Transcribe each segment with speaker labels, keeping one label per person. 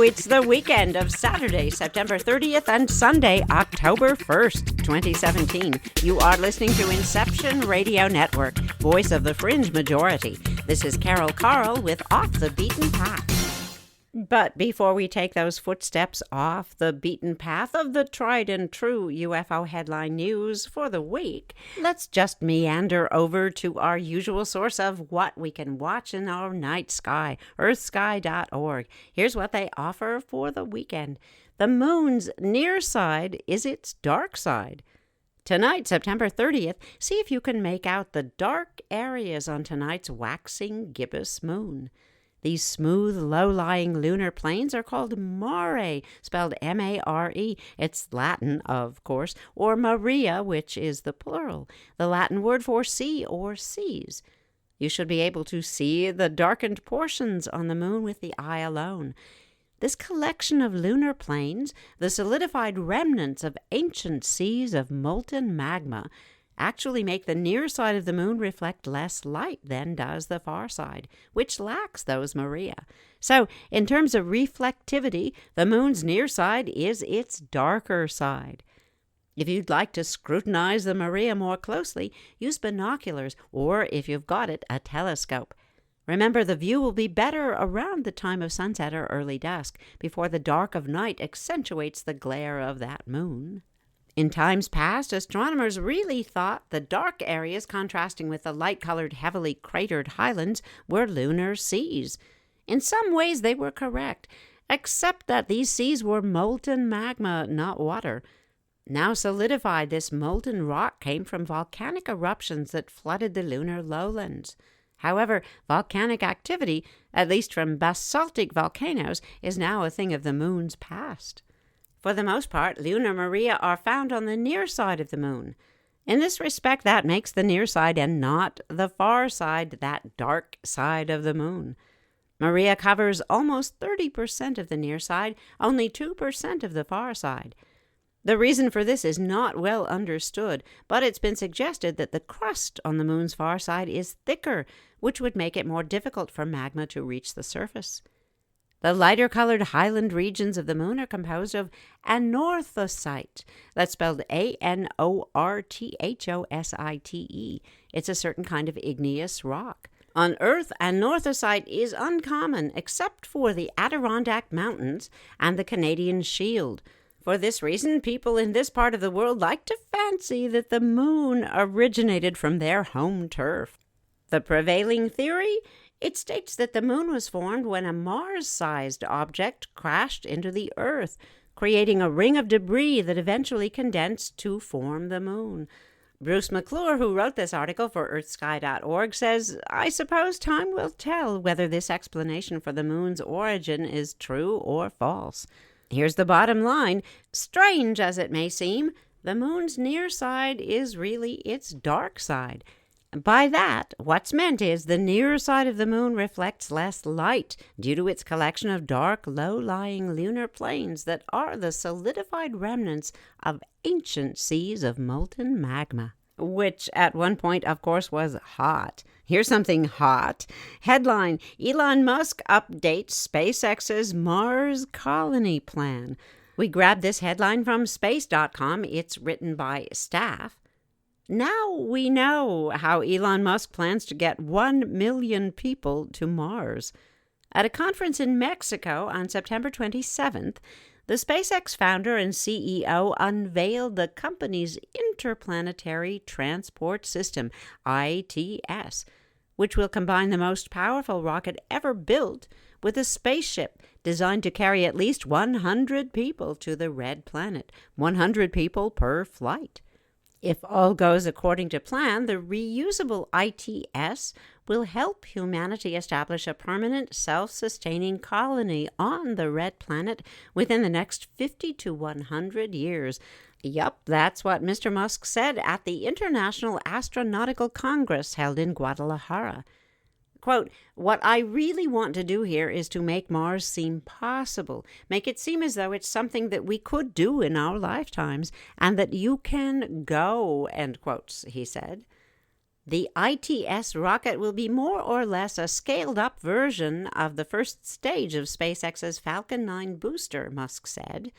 Speaker 1: it's the weekend of Saturday, September 30th and Sunday, October 1st, 2017. You are listening to Inception Radio Network, voice of the fringe majority. This is Carol Carl with Off the Beaten Path. But before we take those footsteps off the beaten path of the tried and true UFO headline news for the week, let's just meander over to our usual source of what we can watch in our night sky, earthsky.org. Here's what they offer for the weekend. The moon's near side is its dark side. Tonight, September 30th, see if you can make out the dark areas on tonight's waxing gibbous moon. These smooth, low-lying lunar plains are called mare, spelled M-A-R-E. It's Latin, of course, or Maria, which is the plural, the Latin word for sea or seas. You should be able to see the darkened portions on the moon with the eye alone. This collection of lunar plains, the solidified remnants of ancient seas of molten magma, actually make the near side of the moon reflect less light than does the far side, which lacks those Maria. So, in terms of reflectivity, the moon's near side is its darker side. If you'd like to scrutinize the Maria more closely, use binoculars, or if you've got it, a telescope. Remember, the view will be better around the time of sunset or early dusk, before the dark of night accentuates the glare of that moon. In times past, astronomers really thought the dark areas contrasting with the light-colored, heavily cratered highlands were lunar seas. In some ways, they were correct, except that these seas were molten magma, not water. Now solidified, this molten rock came from volcanic eruptions that flooded the lunar lowlands. However, volcanic activity, at least from basaltic volcanoes, is now a thing of the moon's past. For the most part, lunar Maria are found on the near side of the moon. In this respect, that makes the near side and not the far side that dark side of the moon. Maria covers almost 30% of the near side, only 2% of the far side. The reason for this is not well understood, but it's been suggested that the crust on the moon's far side is thicker, which would make it more difficult for magma to reach the surface. The lighter-colored highland regions of the moon are composed of anorthosite. That's spelled A-N-O-R-T-H-O-S-I-T-E. It's a certain kind of igneous rock. On Earth, anorthosite is uncommon except for the Adirondack Mountains and the Canadian Shield. For this reason, people in this part of the world like to fancy that the moon originated from their home turf. The prevailing theory? It states that the moon was formed when a Mars-sized object crashed into the Earth, creating a ring of debris that eventually condensed to form the moon. Bruce McClure, who wrote this article for earthsky.org, says, "I suppose time will tell whether this explanation for the moon's origin is true or false." Here's the bottom line. Strange as it may seem, the moon's near side is really its dark side. By that, what's meant is the near side of the moon reflects less light due to its collection of dark, low-lying lunar plains that are the solidified remnants of ancient seas of molten magma, which at one point, of course, was hot. Here's something hot. Headline, Elon Musk updates SpaceX's Mars colony plan. We grabbed this headline from space.com. It's written by staff. Now we know how Elon Musk plans to get 1 million people to Mars. At a conference in Mexico on September 27th, the SpaceX founder and CEO unveiled the company's Interplanetary Transport System, ITS, which will combine the most powerful rocket ever built with a spaceship designed to carry at least 100 people to the Red Planet, 100 people per flight. If all goes according to plan, the reusable ITS will help humanity establish a permanent, self-sustaining colony on the Red Planet within the next 50 to 100 years. Yup, that's what Mr. Musk said at the International Astronautical Congress held in Guadalajara. Quote, "What I really want to do here is to make Mars seem possible, make it seem as though it's something that we could do in our lifetimes, and that you can go," end quotes, he said. The ITS rocket will be more or less a scaled-up version of the first stage of SpaceX's Falcon 9 booster, Musk said.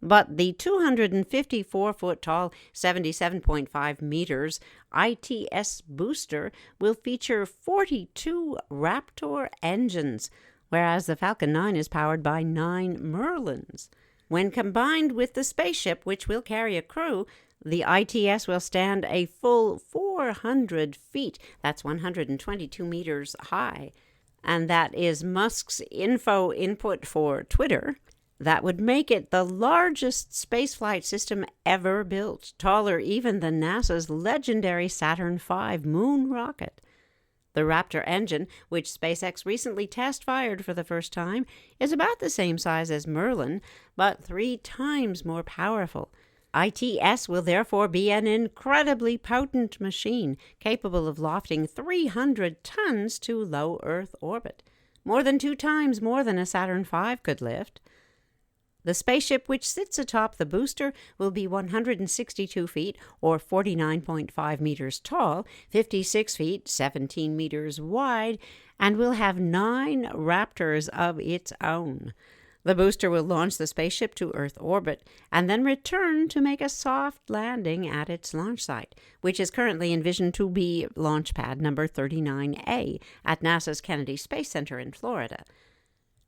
Speaker 1: But the 254-foot-tall, 77.5 meters ITS booster will feature 42 Raptor engines, whereas the Falcon 9 is powered by 9 Merlins. When combined with the spaceship, which will carry a crew, the ITS will stand a full 400 feet. That's 122 meters high. And that is Musk's info input for Twitter. That would make it the largest spaceflight system ever built, taller even than NASA's legendary Saturn V moon rocket. The Raptor engine, which SpaceX recently test-fired for the first time, is about the same size as Merlin, but 3 times more powerful. ITS will therefore be an incredibly potent machine, capable of lofting 300 tons to low Earth orbit, more than 2 times more than a Saturn V could lift. The spaceship, which sits atop the booster, will be 162 feet, or 49.5 meters tall, 56 feet, 17 meters wide, and will have 9 Raptors of its own. The booster will launch the spaceship to Earth orbit and then return to make a soft landing at its launch site, which is currently envisioned to be Launch Pad number 39A at NASA's Kennedy Space Center in Florida.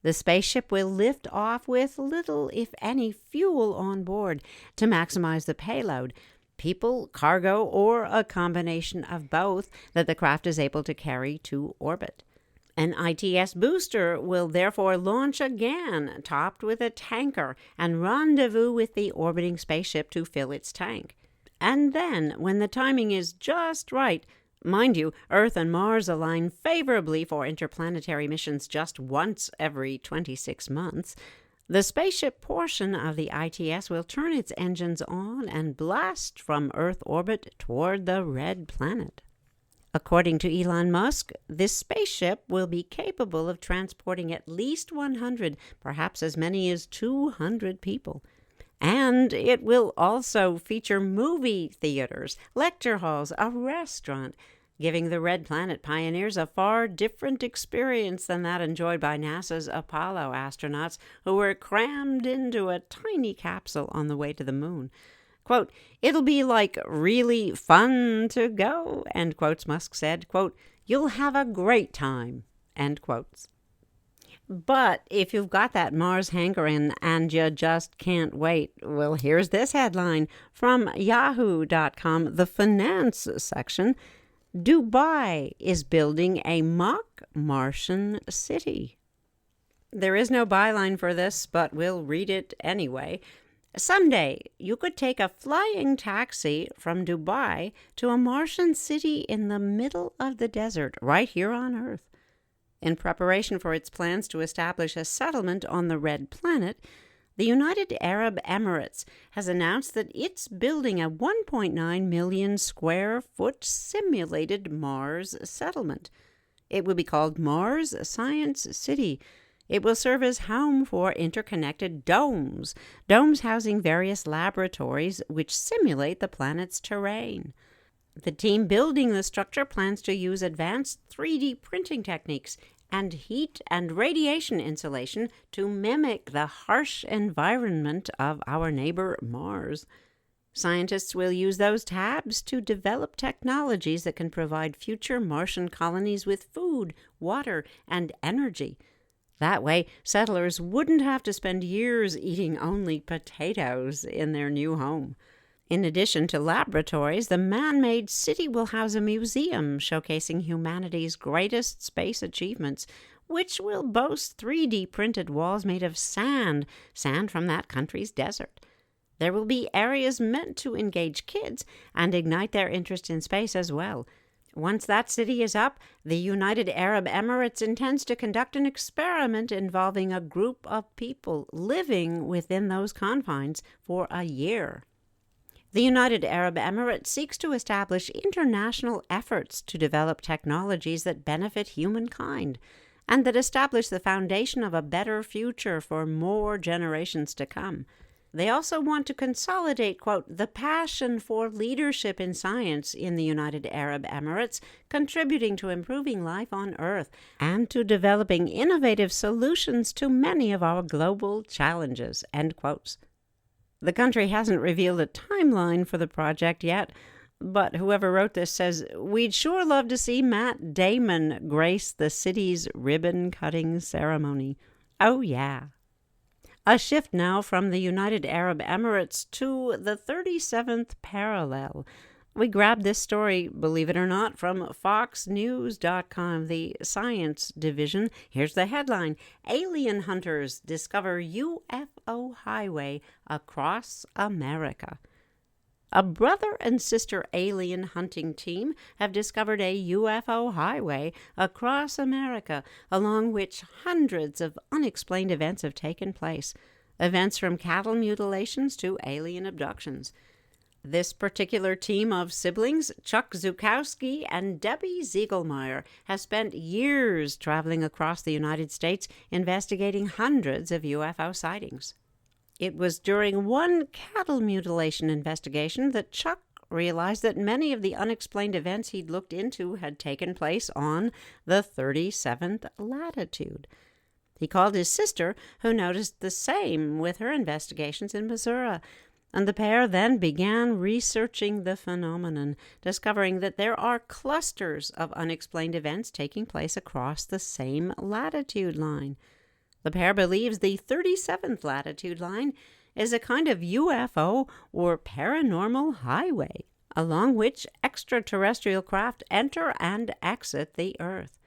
Speaker 1: The spaceship will lift off with little, if any, fuel on board to maximize the payload, people, cargo, or a combination of both that the craft is able to carry to orbit. An ITS booster will therefore launch again, topped with a tanker, and rendezvous with the orbiting spaceship to fill its tank. And then, when the timing is just right, mind you, Earth and Mars align favorably for interplanetary missions just once every 26 months, the spaceship portion of the ITS will turn its engines on and blast from Earth orbit toward the red planet. According to Elon Musk, this spaceship will be capable of transporting at least 100, perhaps as many as 200 people. And it will also feature movie theaters, lecture halls, a restaurant, giving the Red Planet pioneers a far different experience than that enjoyed by NASA's Apollo astronauts who were crammed into a tiny capsule on the way to the moon. Quote, "It'll be like really fun to go," end quotes, Musk said. Quote, "You'll have a great time," end quotes. But if you've got that Mars hankering and you just can't wait, well, here's this headline from yahoo.com, the finance section. Dubai is building a mock Martian city. There is no byline for this, but we'll read it anyway. Someday, you could take a flying taxi from Dubai to a Martian city in the middle of the desert, right here on Earth. In preparation for its plans to establish a settlement on the Red Planet, the United Arab Emirates has announced that it's building a 1.9 million square foot simulated Mars settlement. It will be called Mars Science City. It will serve as home for interconnected domes housing various laboratories which simulate the planet's terrain. The team building the structure plans to use advanced 3D printing techniques and heat and radiation insulation to mimic the harsh environment of our neighbor Mars. Scientists will use those tabs to develop technologies that can provide future Martian colonies with food, water, and energy. That way, settlers wouldn't have to spend years eating only potatoes in their new home. In addition to laboratories, the man-made city will house a museum showcasing humanity's greatest space achievements, which will boast 3D printed walls made of sand from that country's desert. There will be areas meant to engage kids and ignite their interest in space as well. Once that city is up, the United Arab Emirates intends to conduct an experiment involving a group of people living within those confines for a year. The United Arab Emirates seeks to establish international efforts to develop technologies that benefit humankind and that establish the foundation of a better future for more generations to come. They also want to consolidate, quote, the passion for leadership in science in the United Arab Emirates, contributing to improving life on Earth and to developing innovative solutions to many of our global challenges, end quotes. The country hasn't revealed a timeline for the project yet, but whoever wrote this says, we'd sure love to see Matt Damon grace the city's ribbon-cutting ceremony. Oh, yeah. A shift now from the United Arab Emirates to the 37th parallel. We grabbed this story, believe it or not, from foxnews.com, the science division. Here's the headline: Alien hunters discover UFO highway across America. A brother and sister alien hunting team have discovered a UFO highway across America, along which hundreds of unexplained events have taken place. Events from cattle mutilations to alien abductions. This particular team of siblings, Chuck Zukowski and Debbie Ziegelmeyer, have spent years traveling across the United States investigating hundreds of UFO sightings. It was during one cattle mutilation investigation that Chuck realized that many of the unexplained events he'd looked into had taken place on the 37th latitude. He called his sister, who noticed the same with her investigations in Missouri, and the pair then began researching the phenomenon, discovering that there are clusters of unexplained events taking place across the same latitude line. The pair believes the 37th latitude line is a kind of UFO or paranormal highway, along which extraterrestrial craft enter and exit the Earth.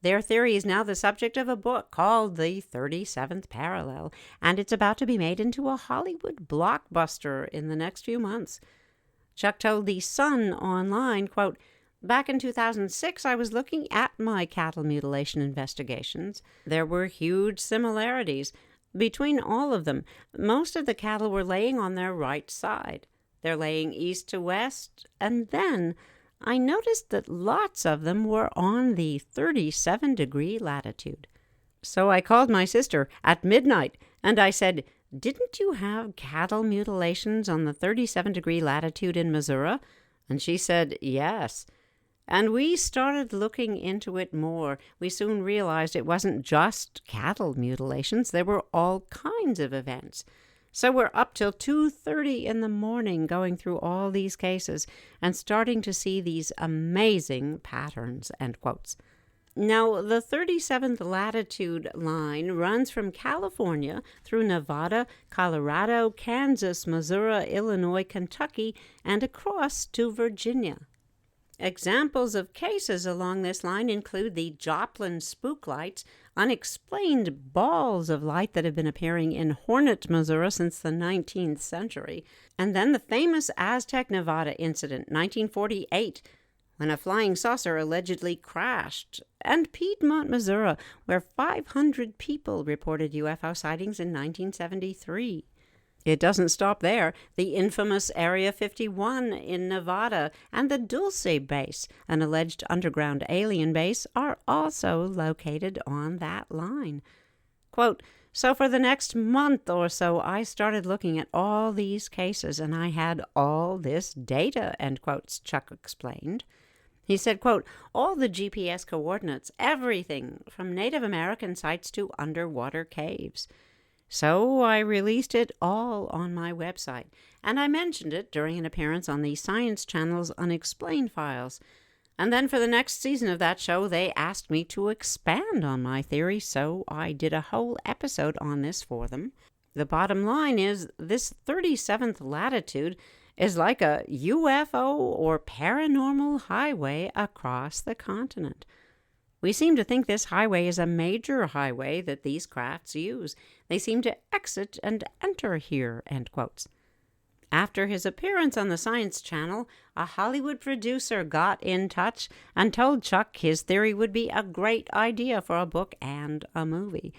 Speaker 1: Their theory is now the subject of a book called The 37th Parallel, and it's about to be made into a Hollywood blockbuster in the next few months. Chuck told The Sun online, quote, back in 2006, I was looking at my cattle mutilation investigations. There were huge similarities between all of them. Most of the cattle were laying on their right side. They're laying east to west, and then I noticed that lots of them were on the 37-degree latitude. So I called my sister at midnight, and I said, didn't you have cattle mutilations on the 37-degree latitude in Missouri? And she said, yes. And we started looking into it more. We soon realized it wasn't just cattle mutilations. There were all kinds of events. So we're up till 2:30 in the morning going through all these cases and starting to see these amazing patterns, end quotes. Now, the 37th latitude line runs from California through Nevada, Colorado, Kansas, Missouri, Illinois, Kentucky, and across to Virginia. Examples of cases along this line include the Joplin spook lights, unexplained balls of light that have been appearing in Hornet, Missouri since the 19th century, and then the famous Aztec, Nevada incident, 1948, when a flying saucer allegedly crashed, and Piedmont, Missouri, where 500 people reported UFO sightings in 1973. It doesn't stop there. The infamous Area 51 in Nevada and the Dulce base, an alleged underground alien base, are also located on that line. Quote, so for the next month or so, I started looking at all these cases, and I had all this data, end quotes, Chuck explained. He said, quote, all the GPS coordinates, everything from Native American sites to underwater caves. So I released it all on my website, and I mentioned it during an appearance on the Science Channel's Unexplained Files. And then for the next season of that show, they asked me to expand on my theory, so I did a whole episode on this for them. The bottom line is this 37th latitude is like a UFO or paranormal highway across the continent. We seem to think this highway is a major highway that these crafts use. They seem to exit and enter here, end quotes. After his appearance on the Science Channel, a Hollywood producer got in touch and told Chuck his theory would be a great idea for a book and a movie.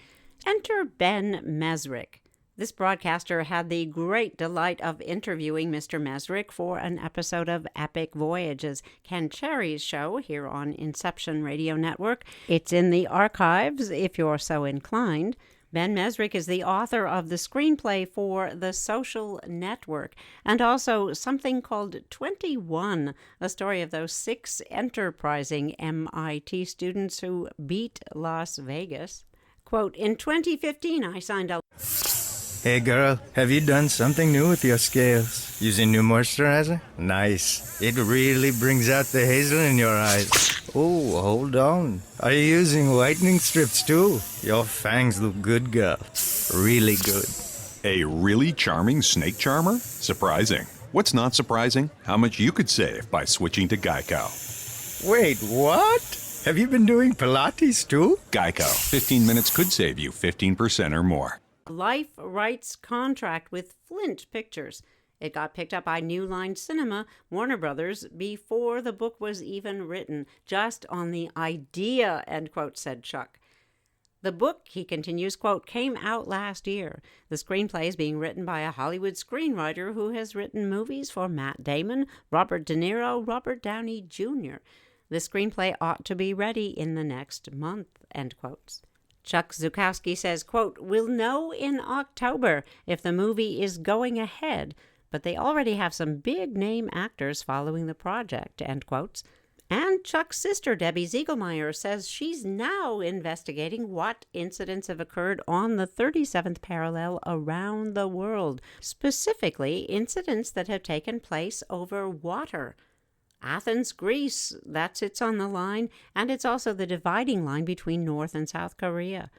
Speaker 1: Enter Ben Mesrick. This broadcaster had the great delight of interviewing Mr. Mesrick for an episode of Epic Voyages, Ken Cherry's show here on Inception Radio Network. It's in the archives if you're so inclined. Ben Mesrick is the author of the screenplay for The Social Network and also something called 21, a story of those 6 enterprising MIT students who beat Las Vegas. Quote, in 2015, I signed a...
Speaker 2: Hey girl, have you done something new with your scales? Using new moisturizer? Nice. It really brings out the hazel in your eyes. Oh, hold on. Are you using whitening strips too? Your fangs look good, girl. Really good.
Speaker 3: A really charming snake charmer? Surprising. What's not surprising? How much you could save by switching to Geico.
Speaker 2: Wait, what? Have you been doing Pilates too?
Speaker 3: Geico. 15 minutes could save you 15% or more.
Speaker 1: Life rights contract with Flint Pictures. It got picked up by New Line Cinema, Warner Brothers, before the book was even written, just on the idea, end quote, said Chuck. The book, he continues, quote, came out last year. The screenplay is being written by a Hollywood screenwriter who has written movies for Matt Damon, Robert De Niro, Robert Downey Jr. The screenplay ought to be ready in the next month, end quotes. Chuck Zukowski says, quote, we'll know in October if the movie is going ahead, but they already have some big-name actors following the project, end quotes. And Chuck's sister, Debbie Ziegelmeyer, says she's now investigating what incidents have occurred on the 37th parallel around the world, specifically incidents that have taken place over water. Athens, Greece, that sits on the line, and it's also the dividing line between North and South Korea.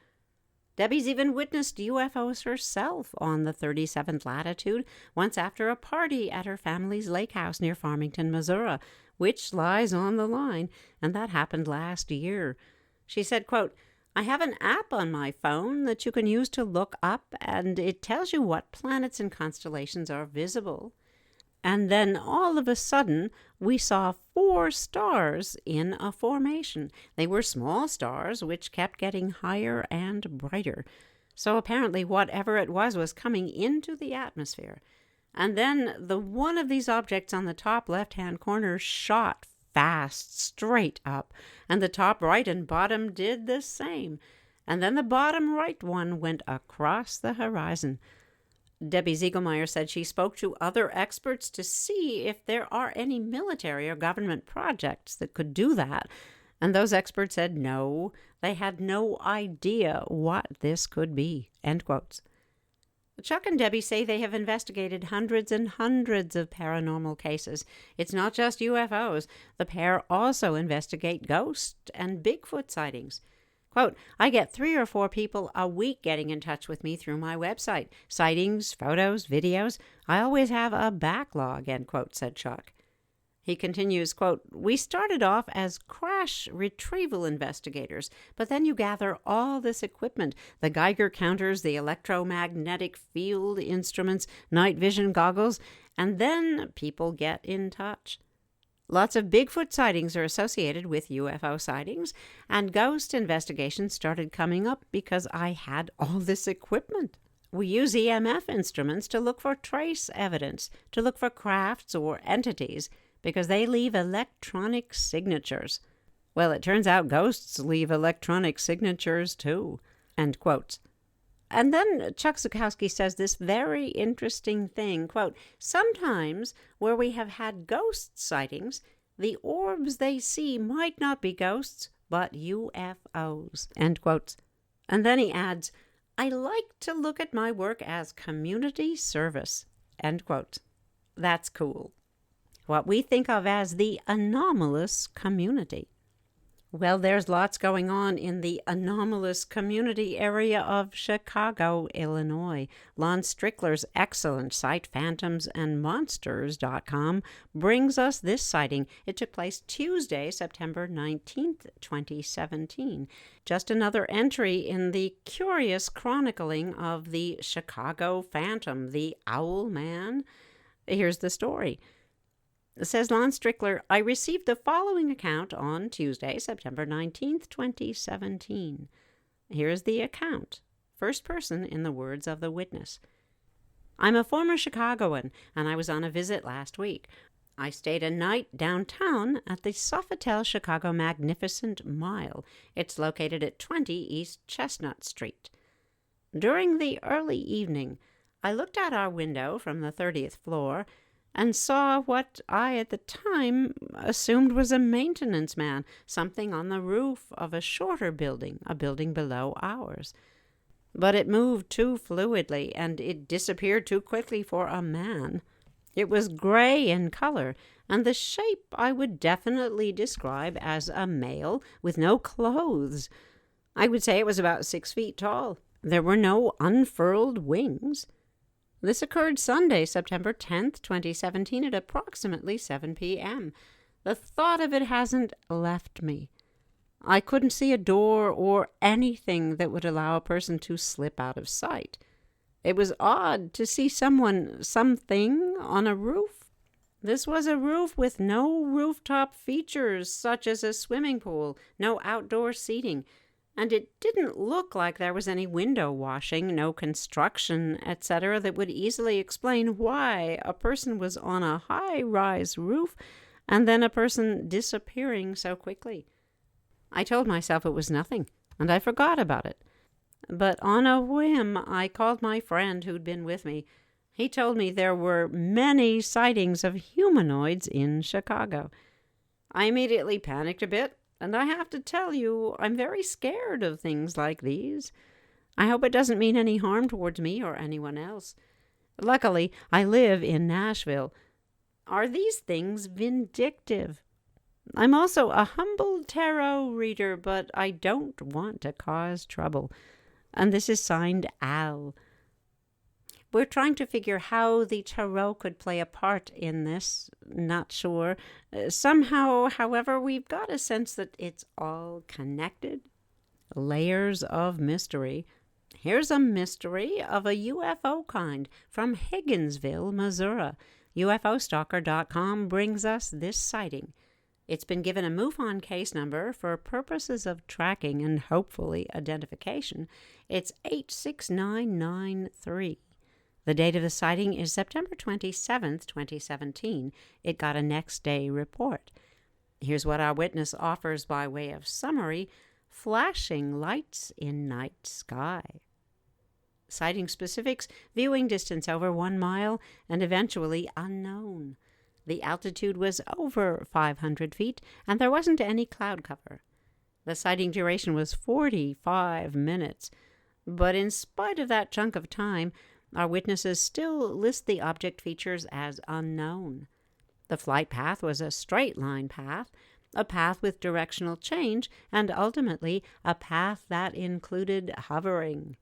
Speaker 1: Debbie's even witnessed UFOs herself on the 37th latitude, once after a party at her family's lake house near Farmington, Missouri, which lies on the line, and that happened last year. She said, quote, I have an app on my phone that you can use to look up, and it tells you what planets and constellations are visible. And then all of a sudden, we saw 4 stars in a formation. They were small stars, which kept getting higher and brighter. So apparently whatever it was coming into the atmosphere. And then the one of these objects on the top left-hand corner shot fast, straight up. And the top right and bottom did the same. And then the bottom right one went across the horizon. Debbie Ziegelmeyer said she spoke to other experts to see if there are any military or government projects that could do that. And those experts said no, they had no idea what this could be, end quotes. Chuck and Debbie say they have investigated hundreds and hundreds of paranormal cases. It's not just UFOs. The pair also investigate ghost and Bigfoot sightings. Quote, I get 3 or 4 people a week getting in touch with me through my website. Sightings, photos, videos. I always have a backlog, end quote, said Chuck. He continues, quote, we started off as crash retrieval investigators, but then you gather all this equipment, the Geiger counters, the electromagnetic field instruments, night vision goggles, and then people get in touch. Lots of Bigfoot sightings are associated with UFO sightings, and ghost investigations started coming up because I had all this equipment. We use EMF instruments to look for trace evidence, to look for crafts or entities, because they leave electronic signatures. Well, it turns out ghosts leave electronic signatures too, end quotes. And then Chuck Zukowski says this very interesting thing, quote, sometimes where we have had ghost sightings, the orbs they see might not be ghosts, but UFOs, end quotes. And then he adds, I like to look at my work as community service, end quote. That's cool. What we think of as the anomalous community. Well, there's lots going on in the anomalous community area of Chicago, Illinois. Lon Strickler's excellent site, phantomsandmonsters.com, brings us this sighting. It took place Tuesday, September 19th, 2017. Just another entry in the curious chronicling of the Chicago Phantom, the Owl Man. Here's the story. Says Lon Strickler, I received the following account on Tuesday, September 19th, 2017. Here's the account. First person in the words of the witness. I'm a former Chicagoan, and I was on a visit last week. I stayed a night downtown at the Sofitel Chicago Magnificent Mile. It's located at 20 East Chestnut Street. During the early evening, I looked out our window from the 30th floor and saw what I at the time assumed was a maintenance man, something on the roof of a shorter building, a building below ours. But it moved too fluidly, and it disappeared too quickly for a man. It was gray in color, and the shape I would definitely describe as a male with no clothes. I would say it was about 6 feet tall. There were no unfurled wings. This occurred Sunday, September 10th, 2017, at approximately 7 p.m. The thought of it hasn't left me. I couldn't see a door or anything that would allow a person to slip out of sight. It was odd to see something on a roof. This was a roof with no rooftop features such as a swimming pool, no outdoor seating, and it didn't look like there was any window washing, no construction, etc., that would easily explain why a person was on a high-rise roof and then a person disappearing so quickly. I told myself it was nothing, and I forgot about it. But on a whim, I called my friend who'd been with me. He told me there were many sightings of humanoids in Chicago. I immediately panicked a bit, and I have to tell you, I'm very scared of things like these. I hope it doesn't mean any harm towards me or anyone else. Luckily, I live in Nashville. Are these things vindictive? I'm also a humble tarot reader, but I don't want to cause trouble. And this is signed Al. We're trying to figure how the tarot could play a part in this. Not sure. Somehow, however, we've got a sense that it's all connected. Layers of mystery. Here's a mystery of a UFO kind from Higginsville, Missouri. UFOstalker.com brings us this sighting. It's been given a MUFON case number for purposes of tracking and hopefully identification. It's 86993. The date of the sighting is September 27th, 2017. It got a next-day report. Here's what our witness offers by way of summary: flashing lights in night sky. Sighting specifics: viewing distance over 1 mile and eventually unknown. The altitude was over 500 feet, and there wasn't any cloud cover. The sighting duration was 45 minutes, but in spite of that chunk of time, our witnesses still list the object features as unknown. The flight path was a straight-line path, a path with directional change, and ultimately a path that included hovering.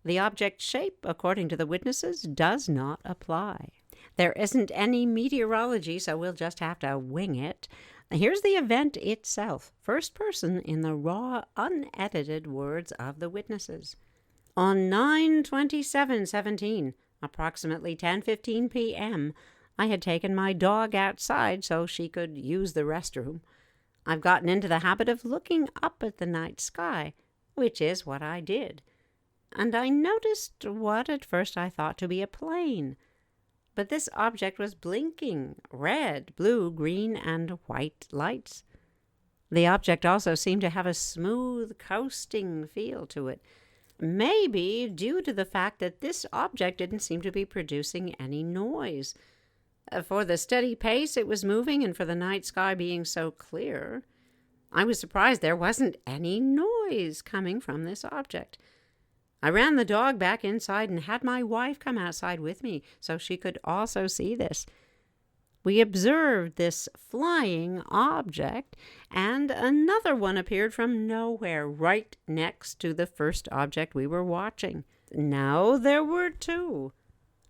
Speaker 1: The object shape, according to the witnesses, does not apply. There isn't any meteorology, so we'll just have to wing it. Here's the event itself, first person in the raw, unedited words of the witnesses. On 9/27/17, approximately 10:15 p.m., I had taken my dog outside so she could use the restroom. I've gotten into the habit of looking up at the night sky, which is what I did. And I noticed what at first I thought to be a plane. But this object was blinking red, blue, green, and white lights. The object also seemed to have a smooth, coasting feel to it, maybe due to the fact that this object didn't seem to be producing any noise. For the steady pace it was moving, and for the night sky being so clear, I was surprised there wasn't any noise coming from this object. I ran the dog back inside and had my wife come outside with me so she could also see this. We observed this flying object, and another one appeared from nowhere right next to the first object we were watching. Now there were two.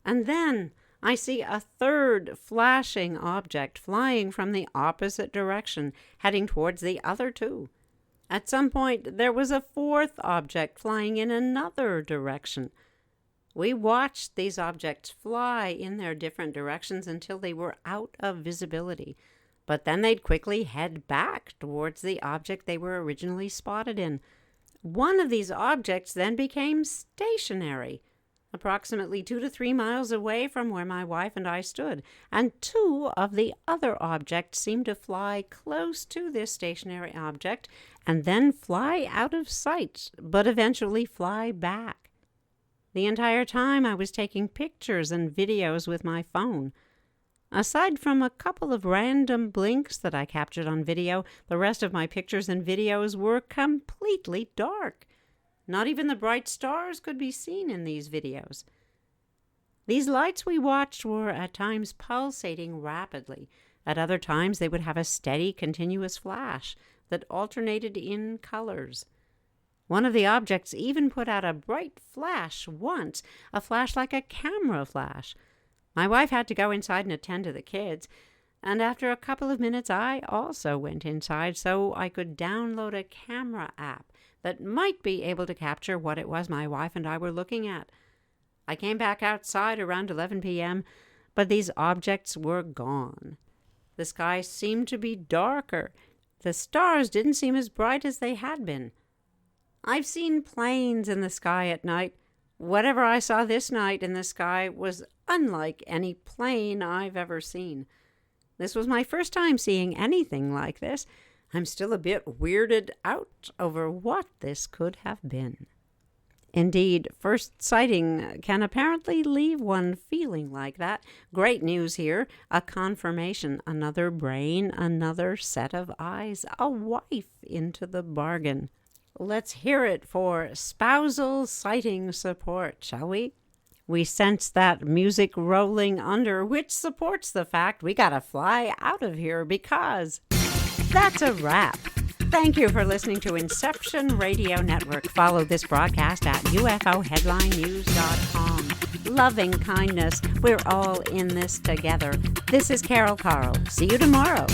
Speaker 1: And then I see a third flashing object flying from the opposite direction, heading towards the other two. At some point, there was a fourth object flying in another direction. We watched these objects fly in their different directions until they were out of visibility, but then they'd quickly head back towards the object they were originally spotted in. One of these objects then became stationary, approximately 2 to 3 miles away from where my wife and I stood, and two of the other objects seemed to fly close to this stationary object and then fly out of sight, but eventually fly back. The entire time I was taking pictures and videos with my phone. Aside from a couple of random blinks that I captured on video, the rest of my pictures and videos were completely dark. Not even the bright stars could be seen in these videos. These lights we watched were at times pulsating rapidly. At other times they would have a steady, continuous flash that alternated in colors. One of the objects even put out a bright flash once, a flash like a camera flash. My wife had to go inside and attend to the kids, and after a couple of minutes I also went inside so I could download a camera app that might be able to capture what it was my wife and I were looking at. I came back outside around 11 p.m., but these objects were gone. The sky seemed to be darker. The stars didn't seem as bright as they had been. I've seen planes in the sky at night. Whatever I saw this night in the sky was unlike any plane I've ever seen. This was my first time seeing anything like this. I'm still a bit weirded out over what this could have been. Indeed, first sighting can apparently leave one feeling like that. Great news here, a confirmation, another brain, another set of eyes, a wife into the bargain. Let's hear it for spousal sighting support, shall we? We sense that music rolling under, which supports the fact we gotta fly out of here because that's a wrap. Thank you for listening to Inception Radio Network. Follow this broadcast at UFOHeadlineNews.com. Loving kindness, we're all in this together. This is Carol Carl. See you tomorrow.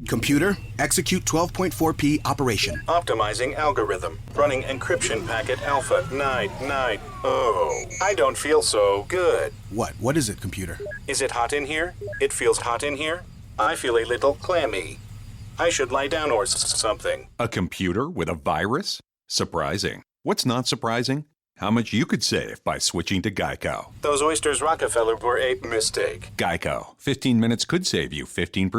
Speaker 4: Computer, execute 12.4p operation.
Speaker 5: Optimizing algorithm. Running encryption packet alpha 990. Oh, I don't feel so good.
Speaker 4: What is it, computer?
Speaker 5: Is it hot in here? It feels hot in here. I feel a little clammy. I should lie down or something.
Speaker 3: A computer with a virus? Surprising. What's not surprising? How much you could save by switching to Geico.
Speaker 5: Those oysters Rockefeller were a mistake.
Speaker 3: Geico. 15 minutes could save you 15%